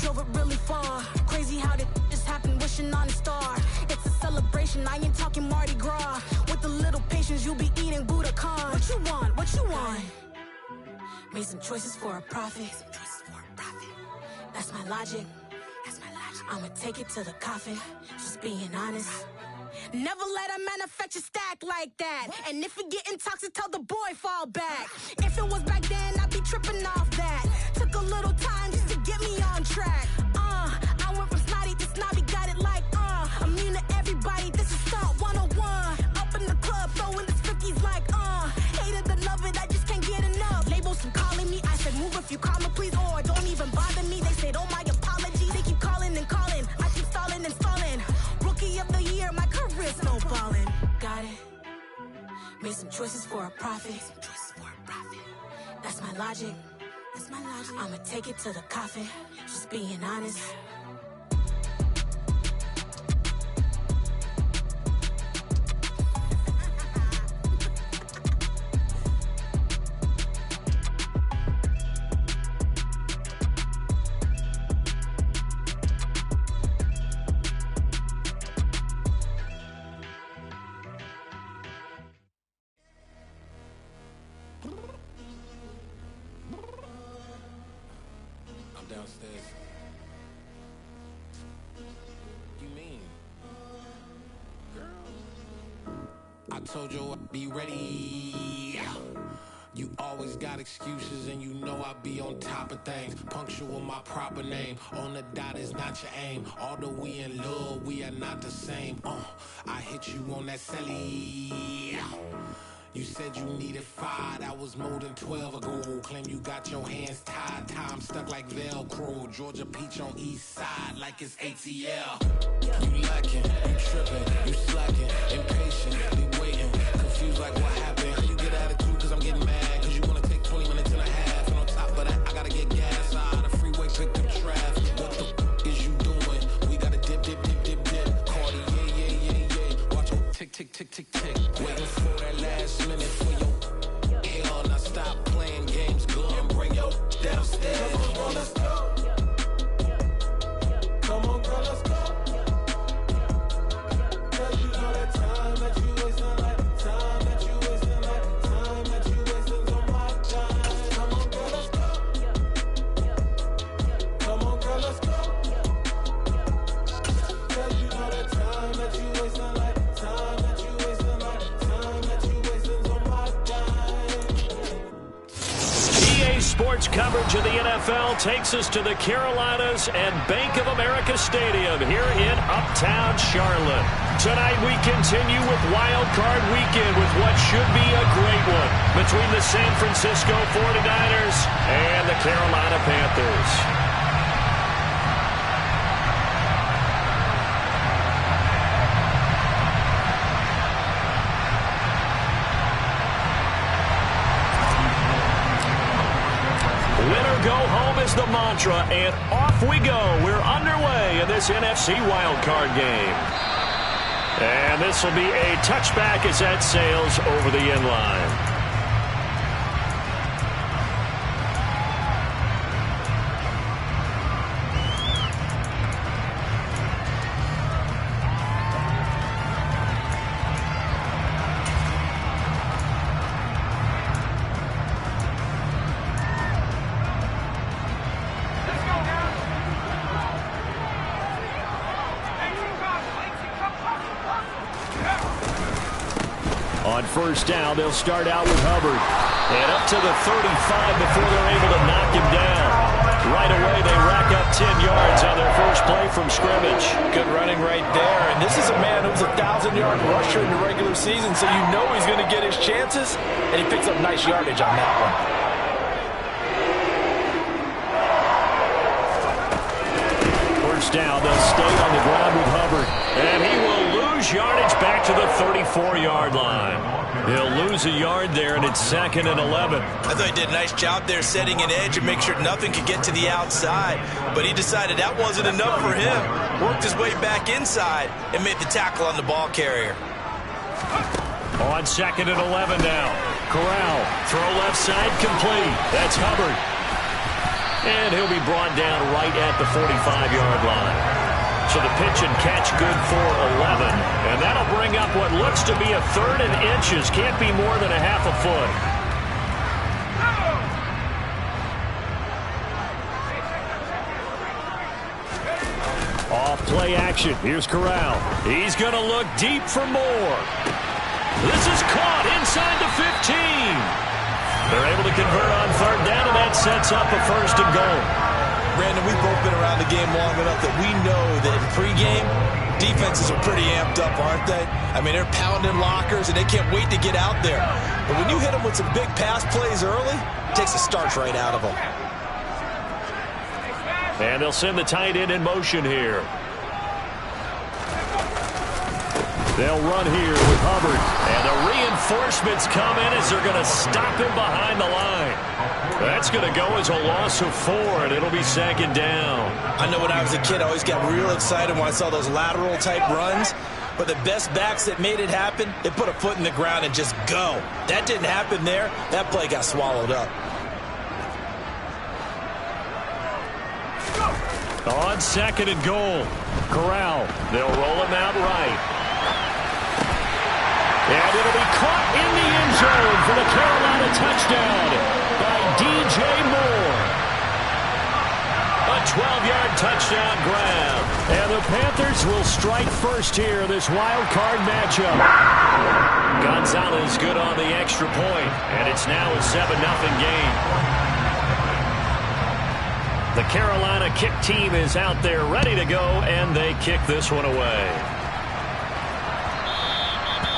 drove it really far. Crazy how did this happen, wishing on a star. It's a celebration, I ain't talking Mardi Gras. With a little patience, you'll be eating Budokan. What you want, what you want? Made some choices for a profit. That's my logic. I'ma take it to the coffin, just being honest. Never let a manufacture stack like that. And if it getting toxic, tell the boy fall back. If it was back then, I'd be tripping off that. Took a little time just to get me on track. I went from snotty to snobby, got it like immune to everybody, this is Stunt 101. Up in the club, throwing the 50s like hated to love it, I just can't get enough. Labels from calling me, I said move if you call me please, or don't even bother me. They said oh my apologies, they keep calling and calling. I keep stalling and stalling. Rookie of the year, my career snowballing. Got it. Made some choices for a profit. That's my logic. I'ma take it to the coffin, just being honest. Downstairs. You mean? Girl, I told you I'd be ready. You always got excuses and you know I be on top of things. Punctual my proper name. On the dot is not your aim. Although we in love, we are not the same. I hit you on that celly. You said you needed 5, that was more than 12 ago. Claim you got your hands tied, time stuck like Velcro. Georgia peach on east side like it's ATL. You lacking, you tripping, you slacking, impatient, be waiting, confused like what happened. How you get attitude cause I'm getting mad, cause you wanna take 20 minutes and a half. And on top of that, I gotta get gas out of the freeway, pick up traffic. What the is you doing? We gotta dip. Cardi, yeah. Watch your tick. Waiting for that last minute for your hell. Now stop playing games, go and bring your downstairs. Come on, girl, let's go. Come on, girl, let's go. Cause you know that time that you wasting, like time that you wasting, like time that you wasting on my time. Come on, girl, let's go. Come on, girl, let's go. Cause you know that time that you wasting, like time that you wasting, like time that you wasting on my time. EA Sports coverage of the NFL takes us to the Carolinas and Bank of America Stadium here in Uptown Charlotte. Tonight we continue with Wild Card Weekend with what should be a great one between the San Francisco 49ers and the Carolina Panthers. Go home is the mantra, and off we go. We're underway in this NFC wildcard game. And this will be a touchback as that sails over the end line. On first down, they'll start out with Hubbard. And up to the 35 before they're able to knock him down. Right away, they rack up 10 yards on their first play from scrimmage. Good running right there. And this is a man who's a 1,000-yard rusher in the regular season, so you know he's going to get his chances. And he picks up nice yardage on that one. First down, they'll stay on the ground with Hubbard. And he will lose yardage back to the 34-yard line. He'll lose a yard there, and it's 2nd and 11. I thought he did a nice job there setting an edge and make sure nothing could get to the outside. But he decided that wasn't enough for him. Worked his way back inside and made the tackle on the ball carrier. On 2nd and 11 now. Corral, throw left side complete. That's Hubbard. And he'll be brought down right at the 45-yard line. So the pitch and catch good for 11. And that'll bring up what looks to be a 3rd and inches. Can't be more than a half a foot. Off play action. Here's Corral. He's going to look deep for more. This is caught inside the 15. They're able to convert on 3rd down, and that sets up a 1st and goal. Brandon, we've both been around the game long enough that we know that in pregame, defenses are pretty amped up, aren't they? I mean, they're pounding lockers, and they can't wait to get out there. But when you hit them with some big pass plays early, it takes the starch right out of them. And they'll send the tight end in motion here. They'll run here with Hubbard. And the reinforcements come in as they're going to stop him behind the line. That's going to go as a loss of 4, and it'll be 2nd down. I know when I was a kid, I always got real excited when I saw those lateral-type runs. But the best backs that made it happen, they put a foot in the ground and just go. That didn't happen there. That play got swallowed up. On 2nd and goal, Corral. They'll roll him out right. And it'll be caught in the end zone for the Carolina touchdown by DJ Moore. A 12-yard touchdown grab. And the Panthers will strike first here, this wild card matchup. Gonzalez good on the extra point, and it's now a 7-0 game. The Carolina kick team is out there ready to go, and they kick this one away.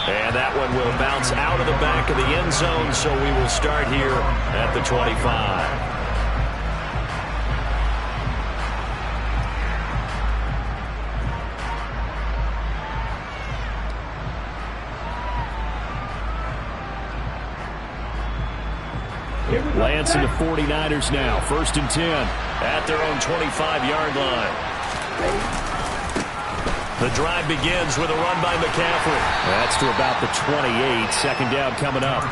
And that one will bounce out of the back of the end zone, so we will start here at the 25. Lance and the 49ers now, 1st and 10 at their own 25-yard line. The drive begins with a run by McCaffrey. That's to about the 28. 2nd down coming up.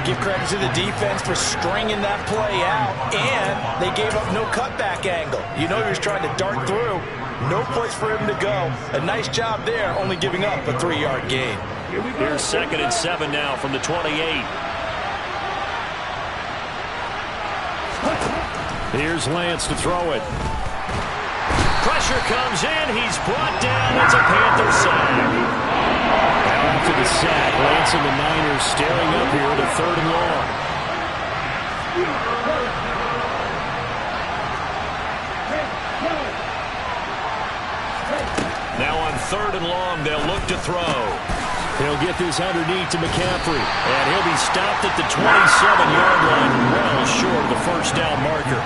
Give credit to the defense for stringing that play out, and they gave up no cutback angle. You know he was trying to dart through. No place for him to go. A nice job there, only giving up a 3-yard gain. Here's 2nd and 7 now from the 28. Here's Lance to throw it. Pressure comes in. He's brought down. It's a Panther sack. Now after the sack, Lance and the Niners staring up here at a 3rd and long. Now on 3rd and long, they'll look to throw. He'll get this underneath to McCaffrey, and he'll be stopped at the 27-yard line, well short of the 1st down marker.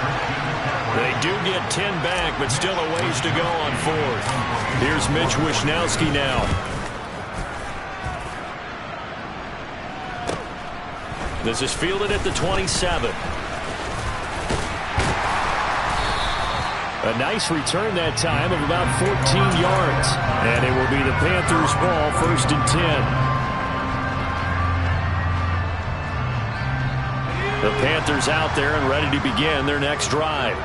They do get 10 back, but still a ways to go on 4th. Here's Mitch Wishnowski now. This is fielded at the 27. A nice return that time of about 14 yards. And it will be the Panthers' ball, 1st and 10. The Panthers out there and ready to begin their next drive.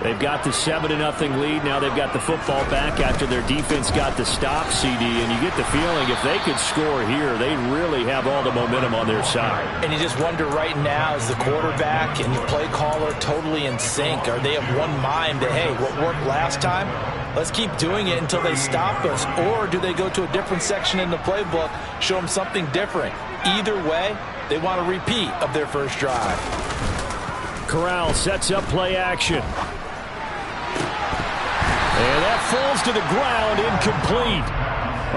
They've got the 7-0 lead. Now they've got the football back after their defense got the stop, CD. And you get the feeling if they could score here, they'd really have all the momentum on their side. And you just wonder right now, is the quarterback and the play caller totally in sync? Are they of one mind that, hey, what worked last time, let's keep doing it until they stop us? Or do they go to a different section in the playbook, show them something different? Either way, they want a repeat of their first drive. Corral sets up play action. And that falls to the ground, incomplete.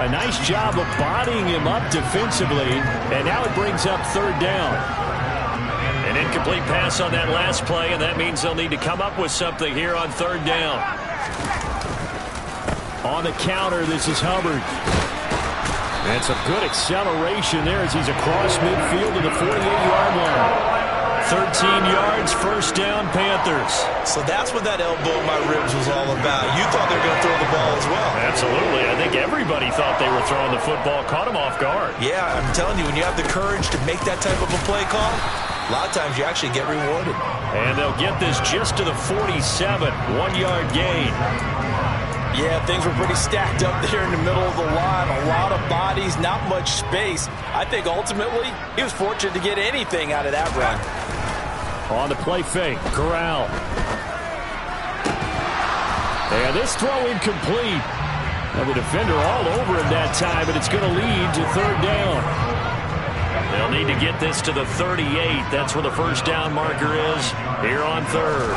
A nice job of bodying him up defensively, and now it brings up 3rd down. An incomplete pass on that last play, and that means they'll need to come up with something here on 3rd down. On the counter, this is Hubbard. And some good acceleration there as he's across midfield to the 48-yard line. 13 yards, 1st down, Panthers. So that's what that elbow in my ribs was all about. You thought they were going to throw the ball as well. Absolutely. I think everybody thought they were throwing the football, caught him off guard. Yeah, I'm telling you, when you have the courage to make that type of a play call, A lot of times you actually get rewarded. And they'll get this just to the 47, 1-yard gain. Yeah, things were pretty stacked up there in the middle of the line. A lot of bodies, not much space. I think ultimately he was fortunate to get anything out of that run. On the play fake, Corral. And this throw incomplete. Now the defender all over him that time, but it's going to lead to third down. They'll need to get this to the 38. That's where the first down marker is here on third.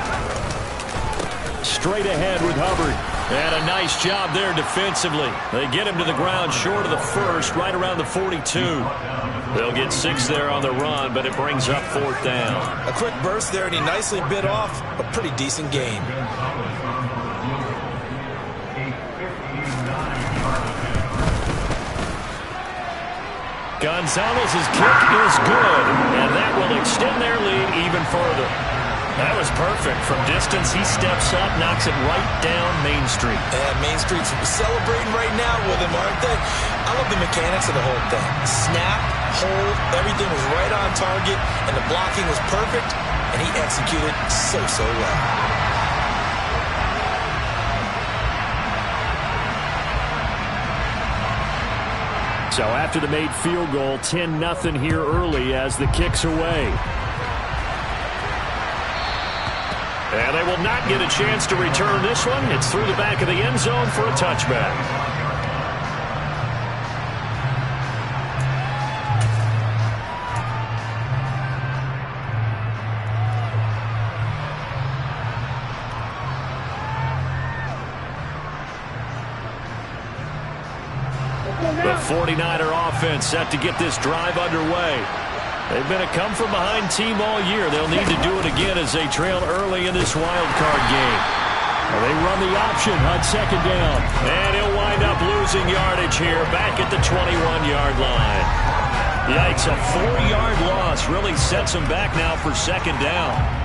Straight ahead with Hubbard. And a nice job there defensively. They get him to the ground short of the first, right around the 42. They'll get 6 there on the run, but it brings up fourth down. A quick burst there, and he nicely bit off a pretty decent gain. Gonzalez's kick is good, and that will extend their lead even further. That was perfect. From distance, he steps up, knocks it right down Main Street. Yeah, Main Street's celebrating right now with him, aren't they? I love the mechanics of the whole thing. Snap, hold, everything was right on target, and the blocking was perfect, and he executed so well. So after the made field goal, 10-0 here early as the kick's away. And they will not get a chance to return this one. It's through the back of the end zone for a touchback. The 49er offense set to get this drive underway. They've been a come-from-behind team all year. They'll need to do it again as they trail early in this wild card game. They run the option on second down. And he'll wind up losing yardage here back at the 21-yard line. Yikes, a 4-yard loss really sets him back now for second down.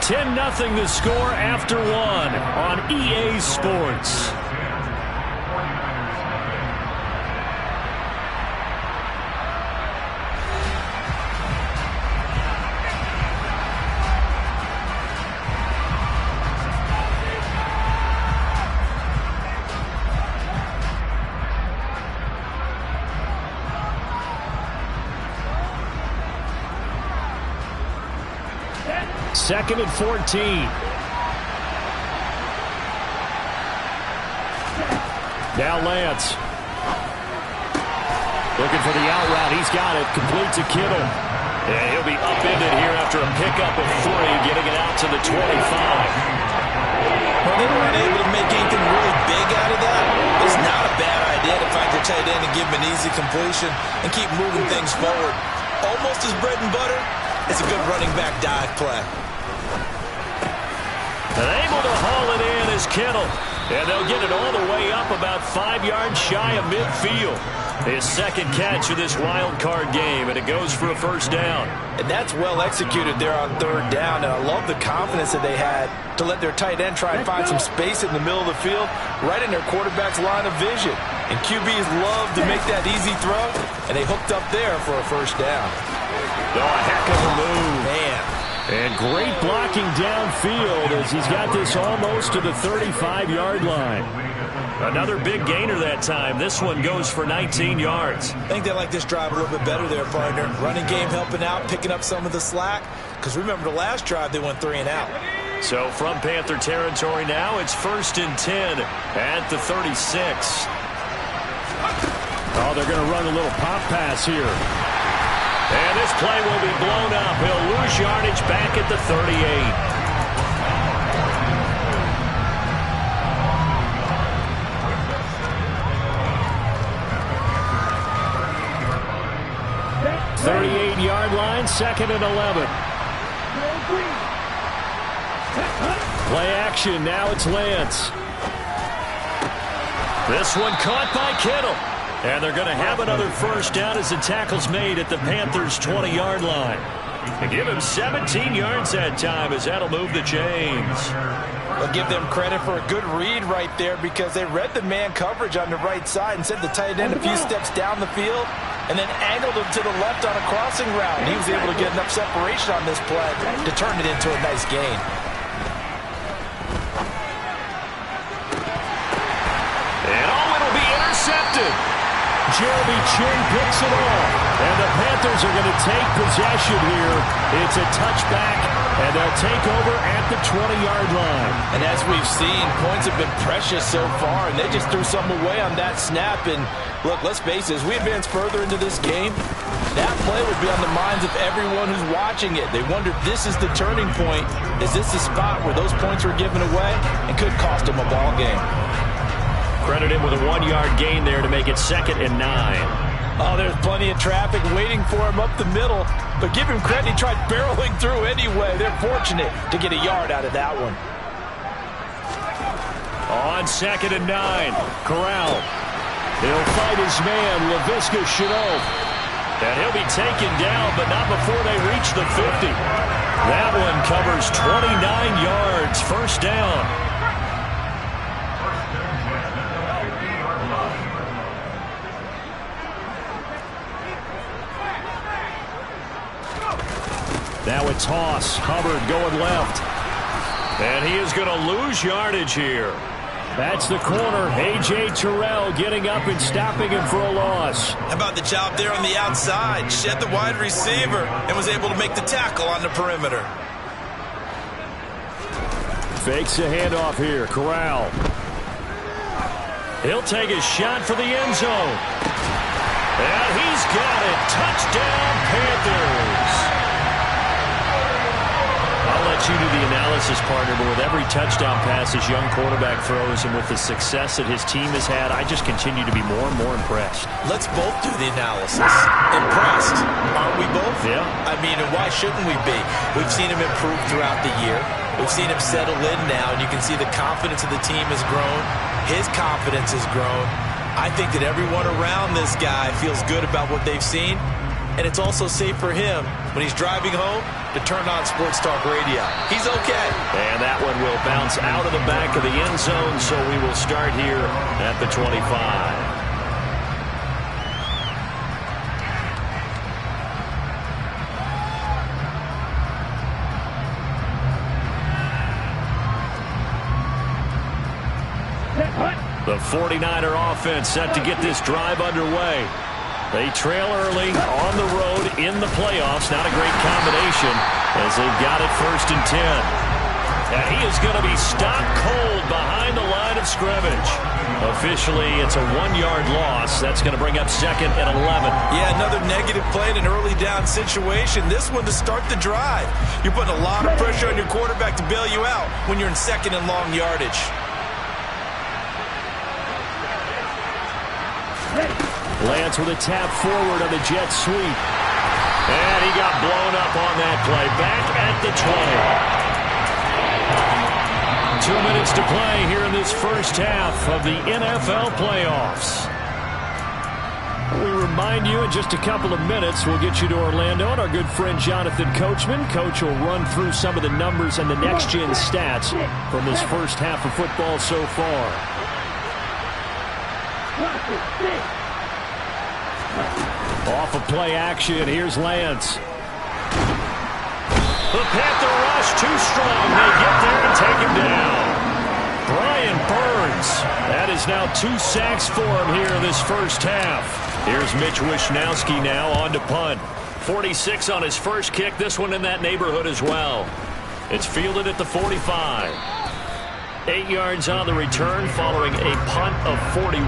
10-0 the score after one on EA Sports. Second and 14. Now Lance. Looking for the out route. He's got it. Complete to Kittle. And he'll be upended here after a pickup of 3, getting it out to the 25. Well, they weren't able to make anything really big out of that. It's not a bad idea to find your tight end and give him an easy completion and keep moving things forward. Almost his bread and butter. It's a good running back dive play. And able to haul it in is Kittle. And they'll get it all the way up about 5 yards shy of midfield. His second catch of this wild card game, and it goes for a first down. And that's well executed there on third down, and I love the confidence that they had to let their tight end try and find some space in the middle of the field, right in their quarterback's line of vision. And QBs love to make that easy throw, and they hooked up there for a first down. Oh, a heck of a move. Man. And great blocking downfield as he's got this almost to the 35-yard line. Another big gainer that time. This one goes for 19 yards. I think they like this drive a little bit better there, partner. Running game helping out, picking up some of the slack. Because remember, the last drive, they went 3 and out. So from Panther territory now, it's 1st and 10 at the 36. Oh, they're going to run a little pop pass here. And this play will be blown up. He'll lose yardage back at the 38. The 38-yard line, 2nd and 11. Play action, now it's Lance. This one caught by Kittle. And they're going to have another first down as the tackle's made at the Panthers' 20-yard line. And give him 17 yards that time as that'll move the chains. I'll give them credit for a good read right there because they read the man coverage on the right side and sent the tight end a few steps down the field and then angled him to the left on a crossing route. And he was able to get enough separation on this play to turn it into a nice gain. And it'll be intercepted. Jeremy Chinn picks it off. And the Panthers are going to take possession here. It's a touchback, and they'll take over at the 20-yard line. And as we've seen, points have been precious so far, and they just threw some away on that snap. And look, let's face it, as we advance further into this game, that play would be on the minds of everyone who's watching it. They wonder, this is the turning point. Is this the spot where those points were given away and could cost them a ball game? Credit him with a 1-yard gain there to make it 2nd and 9. Oh, there's plenty of traffic waiting for him up the middle. But give him credit, he tried barreling through anyway. They're fortunate to get a yard out of that one. On 2nd and 9, Corral. He'll fight his man, Laviska Shenault. And he'll be taken down, but not before they reach the 50. That one covers 29 yards, 1st down. Now a toss. Hubbard going left. And he is going to lose yardage here. That's the corner. A.J. Terrell getting up and stopping him for a loss. How about the job there on the outside? Shed the wide receiver and was able to make the tackle on the perimeter. Fakes a handoff here. Corral. He'll take a shot for the end zone. And he's got it. Touchdown, Panthers. I'll let you do the analysis, partner, but with every touchdown pass his young quarterback throws and with the success that his team has had, I just continue to be more and more impressed. Let's both do the analysis. Impressed. Aren't we both? Yeah. I mean, and why shouldn't we be? We've seen him improve throughout the year. We've seen him settle in now, and you can see the confidence of the team has grown. His confidence has grown. I think that everyone around this guy feels good about what they've seen, and it's also safe for him when he's driving home to turn on Sports Talk Radio. He's okay. And that one will bounce out of the back of the end zone, so we will start here at the 25. The 49er offense set to get this drive underway. They trail early on the road in the playoffs. Not a great combination as they've got it 1st and 10. And he is going to be stopped cold behind the line of scrimmage. Officially, it's a 1-yard loss. That's going to bring up 2nd and 11. Yeah, another negative play in an early down situation. This one to start the drive. You're putting a lot of pressure on your quarterback to bail you out when you're in 2nd and long yardage. Lance with a tap forward on the jet sweep. And he got blown up on that play. Back at the 20. 2 minutes to play here in this first half of the NFL playoffs. We remind you in just a couple of minutes we'll get you to Orlando and our good friend Jonathan Coachman. Coach will run through some of the numbers and the next-gen stats from this first half of football so far. Off of play action, here's Lance. The Panther rush too strong. They get there and take him down. Brian Burns. That is now 2 sacks for him here in this first half. Here's Mitch Wishnowsky now on to punt. 46 on his first kick. This one in that neighborhood as well. It's fielded at the 45. 8 yards on the return following a punt of 41.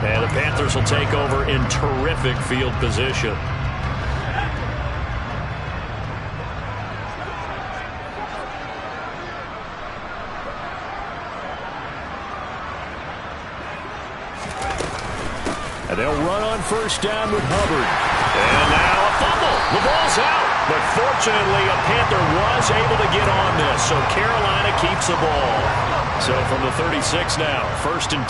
And the Panthers will take over in terrific field position. And they'll run on 1st down with Hubbard. And now a fumble. The ball's out. But fortunately, a Panther was able to get on this. So Carolina keeps the ball. So from the 36 now, 1st and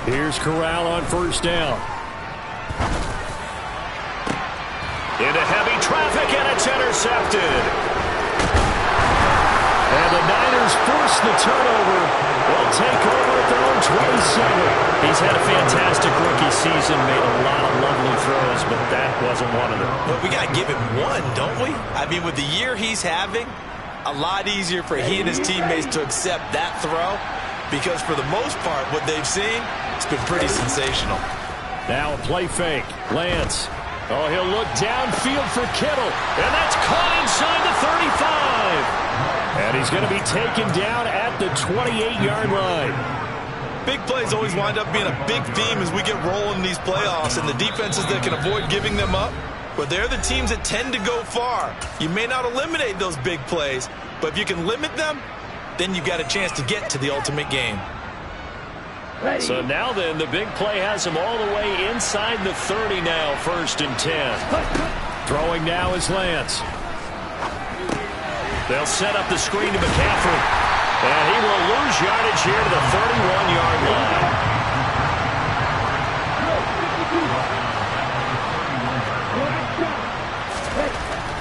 10. Here's Corral on 1st down. Into heavy traffic, and it's intercepted. And the Niners force the turnover. They'll take over at their own 27. He's had a fantastic rookie season, made a lot of lovely throws, but that wasn't one of them. But we got to give him one, don't we? I mean, with the year he's having, a lot easier for he and his teammates to accept that throw, because for the most part, what they've seen, it's been pretty sensational. Now a play fake. Lance. Oh, he'll look downfield for Kittle, and that's caught inside the 35. And he's going to be taken down at the 28-yard line. Big plays always wind up being a big theme as we get rolling in these playoffs, and the defenses that can avoid giving them up, but they're the teams that tend to go far. You may not eliminate those big plays, but if you can limit them, then you've got a chance to get to the ultimate game. So now then, the big play has him all the way inside the 30 now, 1st and 10. Throwing now is Lance. They'll set up the screen to McCaffrey. And he will lose yardage here to the 31-yard line.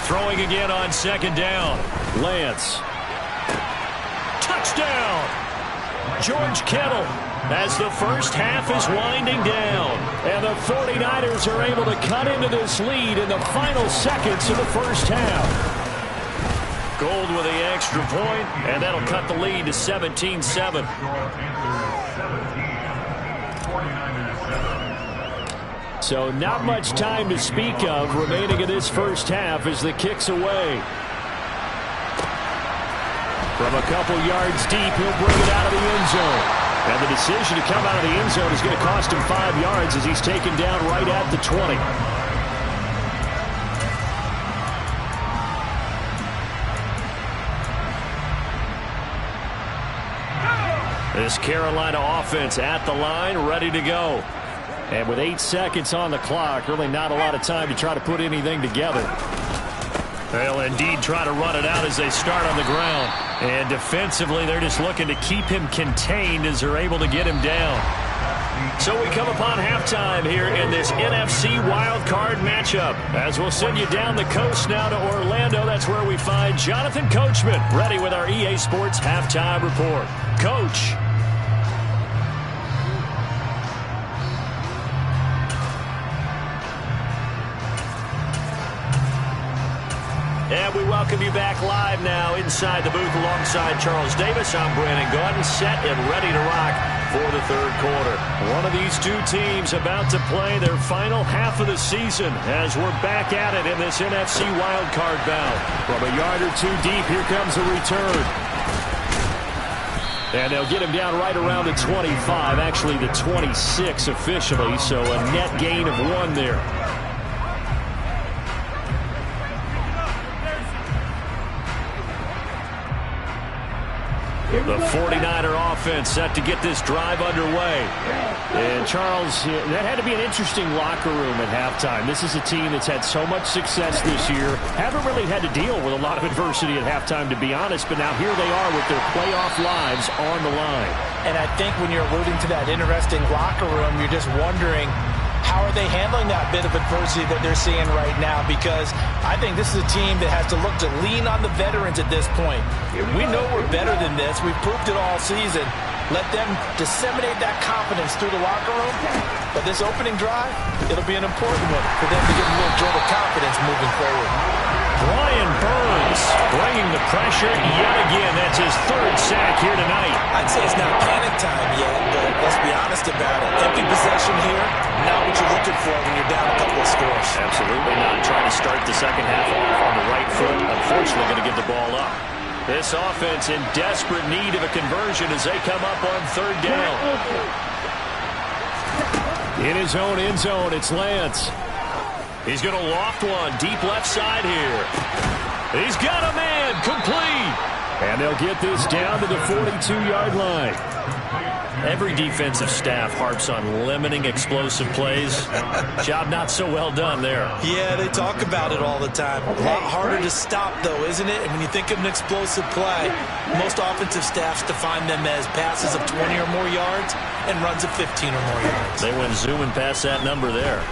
Throwing again on 2nd down. Lance. Touchdown! George Kittle, as the first half is winding down. And the 49ers are able to cut into this lead in the final seconds of the first half. Gold with the extra point, and that'll cut the lead to 17-7. So not much time to speak of remaining in this first half as the kick's away. From a couple yards deep, he'll bring it out of the end zone. And the decision to come out of the end zone is going to cost him 5 yards as he's taken down right at the 20. This Carolina offense at the line, ready to go. And with 8 seconds on the clock, really not a lot of time to try to put anything together. They'll indeed try to run it out as they start on the ground. And defensively, they're just looking to keep him contained as they're able to get him down. So we come upon halftime here in this NFC wildcard matchup. As we'll send you down the coast now to Orlando. That's where we find Jonathan Coachman ready with our EA Sports halftime report. Coach. And we welcome you back live now inside the booth alongside Charles Davis. I'm Brandon Gaudin, set and ready to rock for the third quarter. One of these two teams about to play their final half of the season as we're back at it in this NFC wildcard bout. From a yard or two deep, here comes the return. And they'll get him down right around the 25, actually the 26 officially, so a net gain of 1 there. The 49er offense set to get this drive underway. And Charles, that had to be an interesting locker room at halftime. This is a team that's had so much success this year. Haven't really had to deal with a lot of adversity at halftime, to be honest. But now here they are with their playoff lives on the line. And I think when you're alluding to that interesting locker room, you're just wondering, how are they handling that bit of adversity that they're seeing right now? Because I think this is a team that has to look to lean on the veterans at this point. We know we're better than this. We've proved it all season. Let them disseminate that confidence through the locker room. But this opening drive, it'll be an important one for them to get a little jolt of confidence moving forward. Brian Burns bringing the pressure yet again. That's his 3rd sack here tonight. I'd say it's not panic time yet, but let's be honest about it. Empty possession here, not what you're looking for when you're down a couple of scores. Absolutely not. Trying to start the second half off on the right foot. Unfortunately, going to give the ball up. This offense in desperate need of a conversion as they come up on 3rd down. In his own end zone, it's Lance. He's going to loft one deep left side here. He's got a man, complete. And they'll get this down to the 42-yard line. Every defensive staff harps on limiting explosive plays. Job not so well done there. Yeah, they talk about it all the time. A lot harder to stop, though, isn't it? And when you think of an explosive play, most offensive staffs define them as passes of 20 or more yards and runs of 15 or more yards. They went zooming past that number there.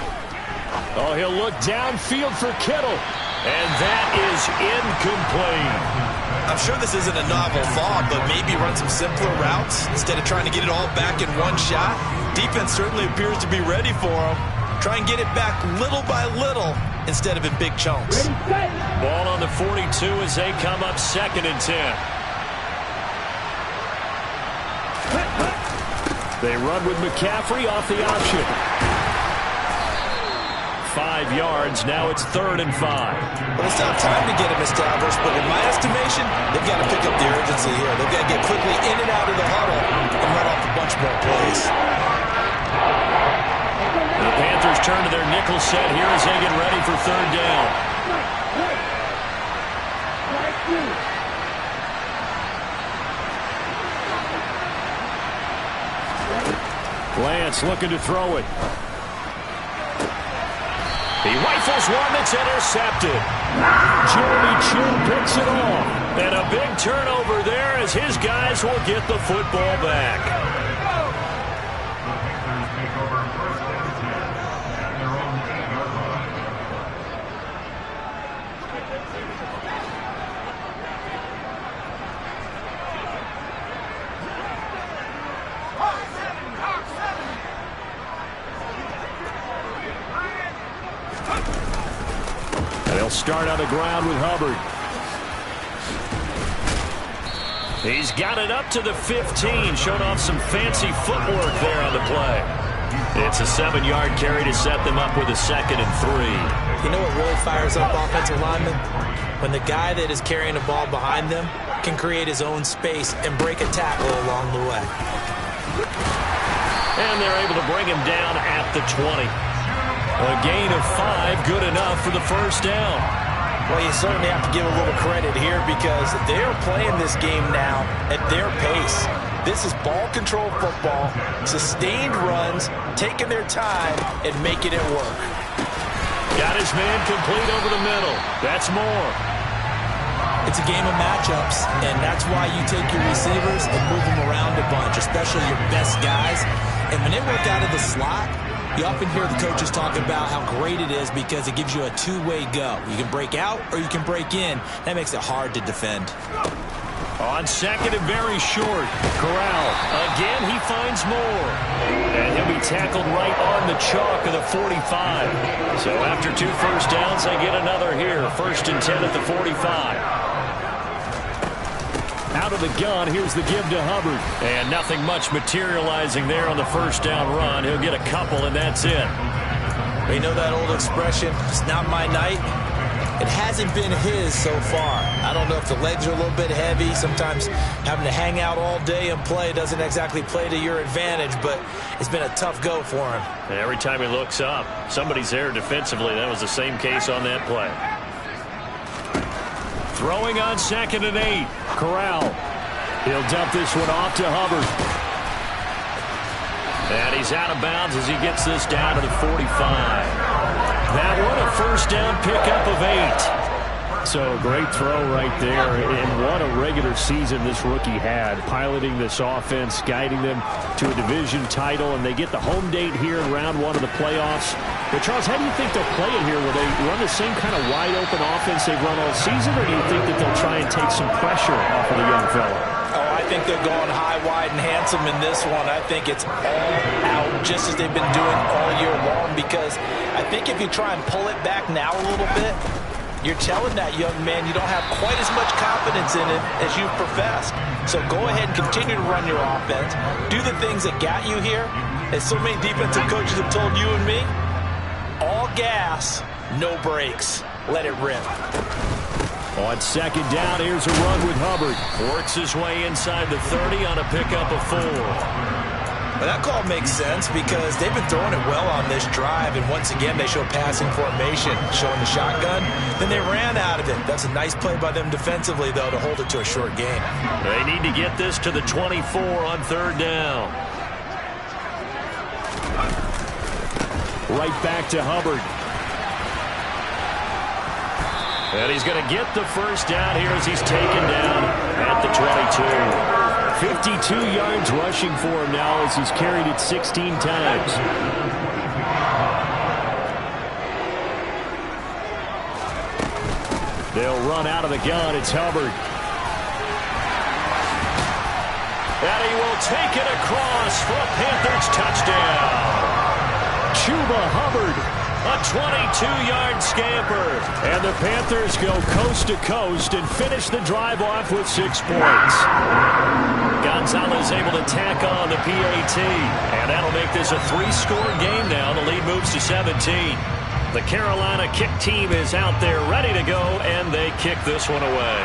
Oh, he'll look downfield for Kittle. And that is incomplete. I'm sure this isn't a novel thought, but maybe run some simpler routes instead of trying to get it all back in one shot. Defense certainly appears to be ready for him. Try and get it back little by little instead of in big chunks. Ball on the 42 as they come up 2nd and 10. They run with McCaffrey off the option. 5 yards. Now it's 3rd and 5. Well, it's not time to get him established, but in my estimation, they've got to pick up the urgency here. They've got to get quickly in and out of the huddle and run off a bunch more plays. The Panthers turn to their nickel set here as they get ready for 3rd down. Lance looking to throw it. He rifles one that's intercepted. Jeremy Chinn picks it off. And a big turnover there as his guys will get the football back. They'll start on the ground with Hubbard. He's got it up to the 15, showing off some fancy footwork there on the play. It's a 7-yard carry to set them up with a 2nd and 3. You know what really fires up offensive linemen? When the guy that is carrying the ball behind them can create his own space and break a tackle along the way. And they're able to bring him down at the 20. A gain of 5, good enough for the 1st down. Well, you certainly have to give a little credit here because they're playing this game now at their pace. This is ball control football, sustained runs, taking their time and making it work. Got his man complete over the middle. That's more. It's a game of matchups, and that's why you take your receivers and move them around a bunch, especially your best guys. And when they work out of the slot, you often hear the coaches talk about how great it is because it gives you a two-way go. You can break out or you can break in. That makes it hard to defend. On 2nd and very short, Corral. Again, he finds more. And he'll be tackled right on the chalk of the 45. So after 2 first downs, they get another here. 1st and 10 at the 45. Out of the gun, here's the give to Hubbard. And nothing much materializing there on the 1st down run. He'll get a couple, and that's it. You know that old expression, it's not my night? It hasn't been his so far. I don't know if the legs are a little bit heavy. Sometimes having to hang out all day and play doesn't exactly play to your advantage, but it's been a tough go for him. And every time he looks up, somebody's there defensively. That was the same case on that play. Throwing on 2nd and 8. Corral. He'll dump this one off to Hubbard. And he's out of bounds as he gets this down to the 45. That one a 1st down pickup of 8. So great throw right there. And what a regular season this rookie had. Piloting this offense, guiding them to a division title. And they get the home date here in round 1 of the playoffs. But, Charles, how do you think they'll play it here? Will they run the same kind of wide-open offense they've run all season, or do you think that they'll try and take some pressure off of the young fella? Oh, I think they're going high, wide, and handsome in this one. I think it's all out, just as they've been doing all year long, because I think if you try and pull it back now a little bit, you're telling that young man you don't have quite as much confidence in it as you've professed. So go ahead and continue to run your offense. Do the things that got you here. As so many defensive coaches have told you and me, all gas, no brakes. Let it rip. On 2nd down, here's a run with Hubbard. Works his way inside the 30 on a pickup of 4. Well, that call makes sense because they've been throwing it well on this drive, and once again they show passing formation, showing the shotgun. Then they ran out of it. That's a nice play by them defensively, though, to hold it to a short gain. They need to get this to the 24 on 3rd down. Right back to Hubbard. And he's going to get the 1st down here as he's taken down at the 22. 52 yards rushing for him now as he's carried it 16 times. They'll run out of the gun. It's Hubbard. And he will take it across for a Panthers touchdown. Chuba Hubbard, a 22-yard scamper. And the Panthers go coast to coast and finish the drive off with 6 points. Gonzalez able to tack on the PAT. And that'll make this a 3-score game now. The lead moves to 17. The Carolina kick team is out there ready to go, and they kick this one away.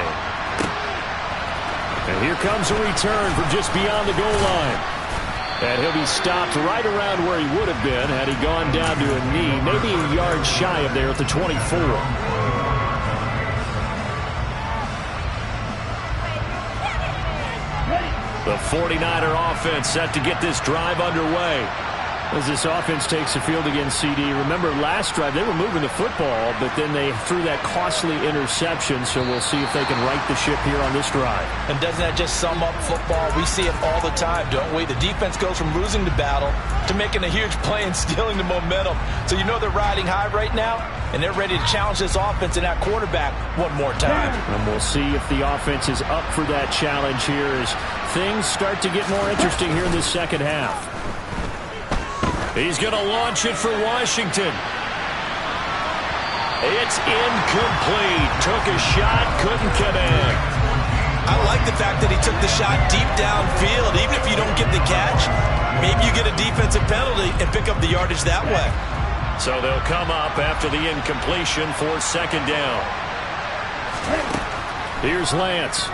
And here comes a return from just beyond the goal line. And he'll be stopped right around where he would have been had he gone down to a knee, maybe a yard shy of there at the 24. The 49er offense set to get this drive underway. As this offense takes the field against CD, remember last drive they were moving the football, but then they threw that costly interception, so we'll see if they can right the ship here on this drive. And doesn't that just sum up football? We see it all the time, don't we? The defense goes from losing the battle to making a huge play and stealing the momentum. So you know they're riding high right now, and they're ready to challenge this offense and that quarterback one more time. And we'll see if the offense is up for that challenge here as things start to get more interesting here in this second half. He's going to launch it for Washington. It's incomplete. Took a shot, couldn't connect. I like the fact that he took the shot deep downfield. Even if you don't get the catch, maybe you get a defensive penalty and pick up the yardage that way. So they'll come up after the incompletion for second down. Here's Lance.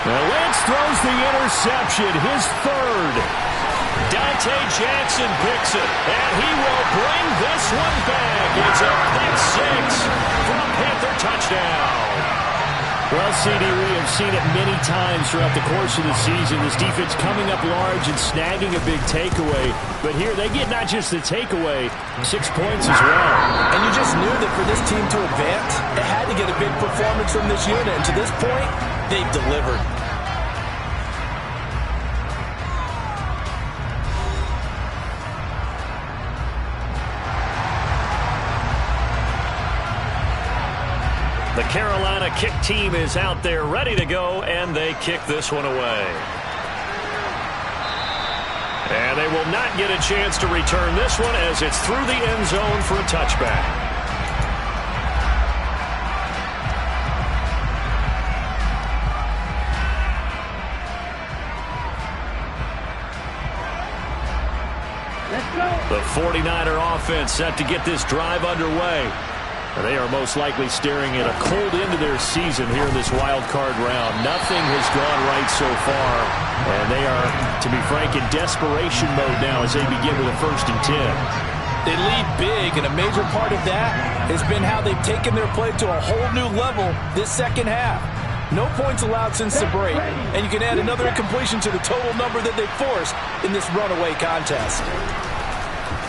Now Lance throws the interception, his third. Dante Jackson picks it, and he will bring this one back. It's a pick six for a Panther touchdown. Well, CD, we have seen it many times throughout the course of the season. This defense coming up large and snagging a big takeaway. But here they get not just the takeaway, 6 points as well. And you just knew that for this team to advance, it had to get a big performance from this unit. And to this point, they've delivered. The Carolina kick team is out there ready to go, and they kick this one away. And they will not get a chance to return this one as it's through the end zone for a touchback. The 49er offense set to get this drive underway. They are most likely staring at a cold end to their season here in this wild card round. Nothing has gone right so far, and they are, to be frank, in desperation mode now as they begin with a 1st and 10. They lead big, and a major part of that has been how they've taken their play to a whole new level this second half. No points allowed since the break, and you can add another incompletion to the total number that they forced in this runaway contest.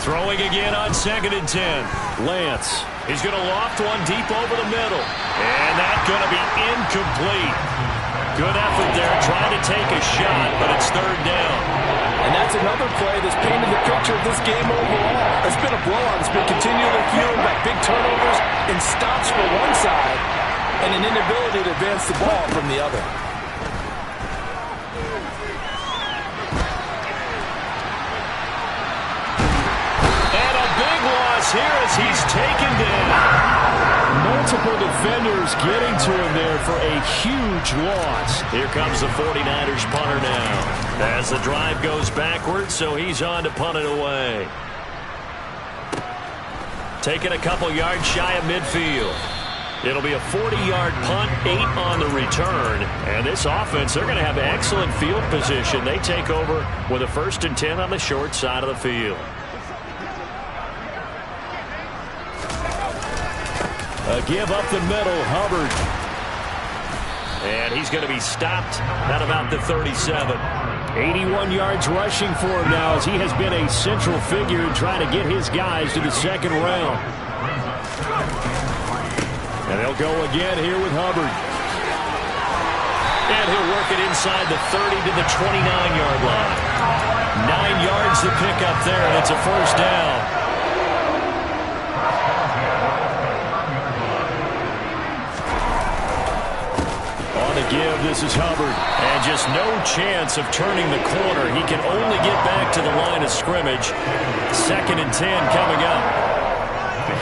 Throwing again on 2nd and 10. Lance. He's going to loft one deep over the middle. And that's going to be incomplete. Good effort there trying to take a shot, but it's 3rd down. And that's another play that's painted the picture of this game overall. It's been a blowout. It's been continually fueled by big turnovers and stops for one side and an inability to advance the ball from the other. Here as he's taken down. Multiple defenders getting to him there for a huge loss. Here comes the 49ers punter now. As the drive goes backwards, so he's on to punt it away. Taking a couple yards shy of midfield. It'll be a 40-yard punt, 8 on the return. And this offense, they're going to have excellent field position. They take over with a 1st and 10 on the short side of the field. A give up the middle, Hubbard. And he's going to be stopped at about the 37. 81 yards rushing for him now as he has been a central figure in trying to get his guys to the second round. And they'll go again here with Hubbard. And he'll work it inside the 30 to the 29-yard line. 9 yards to pick up there, and it's a 1st down. give. This is Hubbard. And just no chance of turning the corner. He can only get back to the line of scrimmage. 2nd and 10 coming up.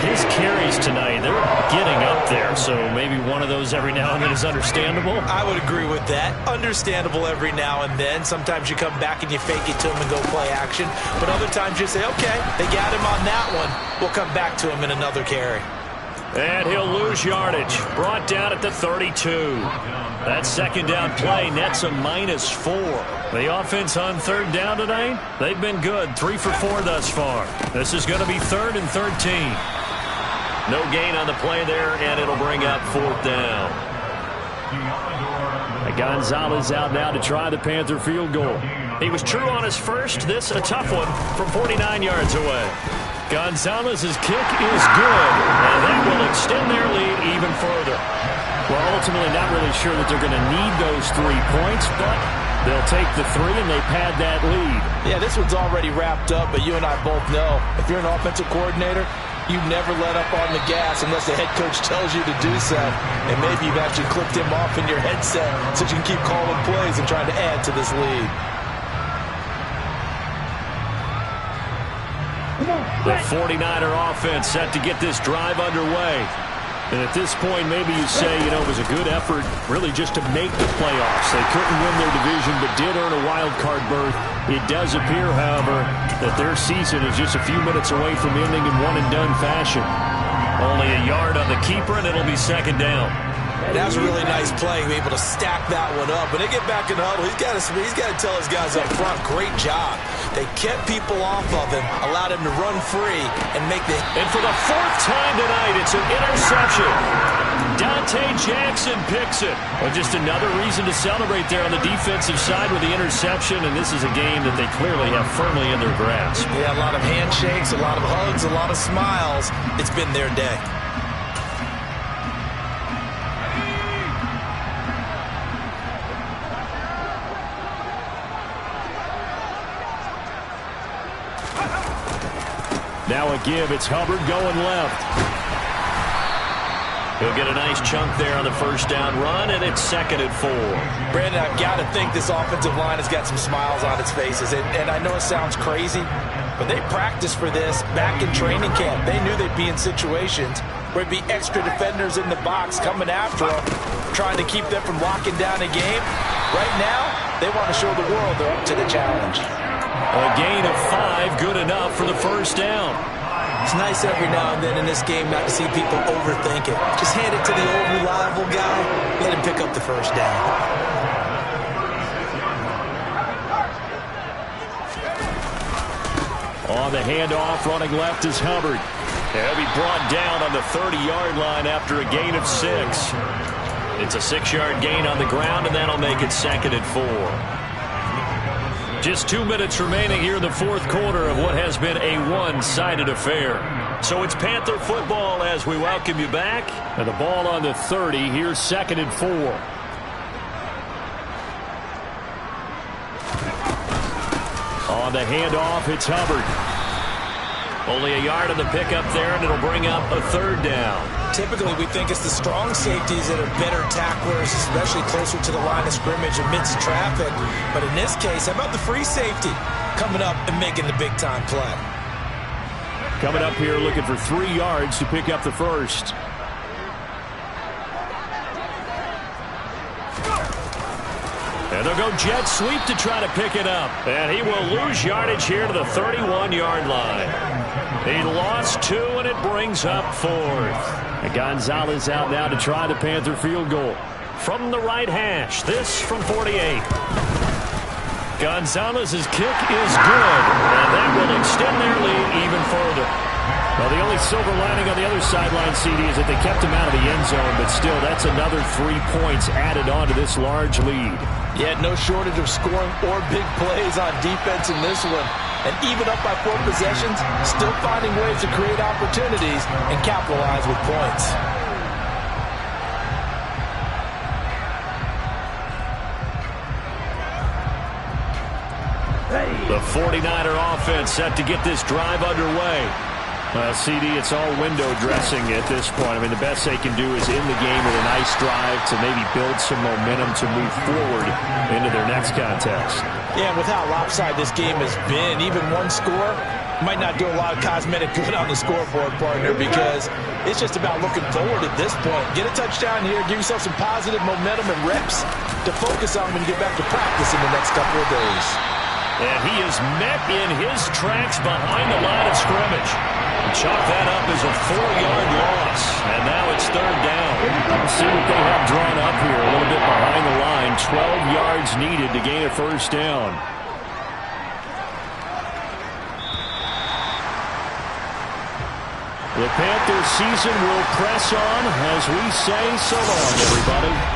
His carries tonight, they're getting up there, so maybe one of those every now and then is understandable. I would agree with that. Understandable every now and then. Sometimes you come back and you fake it to him and go play action. But other times you say, okay, they got him on that one. We'll come back to him in another carry. And he'll lose yardage. Brought down at the 32. That 2nd down play nets a -4. The offense on 3rd down tonight, they've been good. 3 for 4 thus far. This is going to be 3rd and 13. No gain on the play there, and it'll bring up 4th down. Gonzalez out now to try the Panther field goal. He was true on his first. This a tough one from 49 yards away. Gonzalez's kick is good, and that will extend their lead even further. Well, ultimately not really sure that they're going to need those 3 points, but they'll take the 3 and they pad that lead. Yeah, this one's already wrapped up, but you and I both know if you're an offensive coordinator, you never let up on the gas unless the head coach tells you to do so. And maybe you've actually clipped him off in your headset so you can keep calling plays and trying to add to this lead. The 49er offense set to get this drive underway. And at this point, maybe you say, it was a good effort really just to make the playoffs. They couldn't win their division but did earn a wild card berth. It does appear, however, that their season is just a few minutes away from ending in one-and-done fashion. Only a yard on the keeper, and it'll be 2nd down. That was a really nice play, able to stack that one up. When they get back in the huddle, he's got to tell his guys up front, great job. They kept people off of him, allowed him to run free, and make the... And for the 4th time tonight, it's an interception. Dante Jackson picks it. Well, just another reason to celebrate there on the defensive side with the interception, and this is a game that they clearly have firmly in their grasp. Yeah, a lot of handshakes, a lot of hugs, a lot of smiles. It's been their day. Now a give. It's Hubbard going left. He'll get a nice chunk there on the 1st down run, and it's 2nd and 4. Brandon, I've got to think this offensive line has got some smiles on its faces. And I know it sounds crazy, but they practiced for this back in training camp. They knew they'd be in situations where there'd be extra defenders in the box coming after them, trying to keep them from locking down a game. Right now, they want to show the world they're up to the challenge. A gain of 5, good enough for the 1st down. It's nice every now and then in this game not to see people overthink it. Just hand it to the old reliable guy, let him pick up the 1st down. On the handoff, running left is Hubbard. He'll be brought down on the 30-yard line after a gain of 6. It's a 6-yard gain on the ground, and that'll make it 2nd and 4. Just 2 minutes remaining here in the 4th quarter of what has been a one-sided affair. So it's Panther football as we welcome you back. And the ball on the 30. Here's 2nd and 4. On the handoff, it's Hubbard. Only a yard on the pickup there, and it'll bring up a 3rd down. Typically, we think it's the strong safeties that are better tacklers, especially closer to the line of scrimmage amidst traffic. But in this case, how about the free safety coming up and making the big-time play? Coming up here looking for 3 yards to pick up the 1st. And they'll go jet sweep to try to pick it up. And he will lose yardage here to the 31-yard line. He lost 2, and it brings up 4th. And Gonzalez out now to try the Panther field goal. From the right hash, this from 48. Gonzalez's kick is good, and that will extend their lead even further. Well, the only silver lining on the other sideline, CD, is that they kept him out of the end zone, but still, that's another 3 points added on to this large lead. Yeah, no shortage of scoring or big plays on defense in this one. And even up by 4 possessions, still finding ways to create opportunities and capitalize with points. The 49er offense set to get this drive underway. CD, it's all window dressing at this point. I mean, the best they can do is in the game with a nice drive to maybe build some momentum to move forward into their next contest. Yeah, with how lopsided this game has been, even one score might not do a lot of cosmetic good on the scoreboard, partner, because it's just about looking forward at this point. Get a touchdown here, give yourself some positive momentum and reps to focus on when you get back to practice in the next couple of days. And he is met in his tracks behind the line of scrimmage. Chalk that up as a 4-yard loss. And now it's third down. Let's see what they have drawn up here. A little bit behind the line. 12 yards needed to gain a first down. The Panthers season will press on as we say so long, everybody.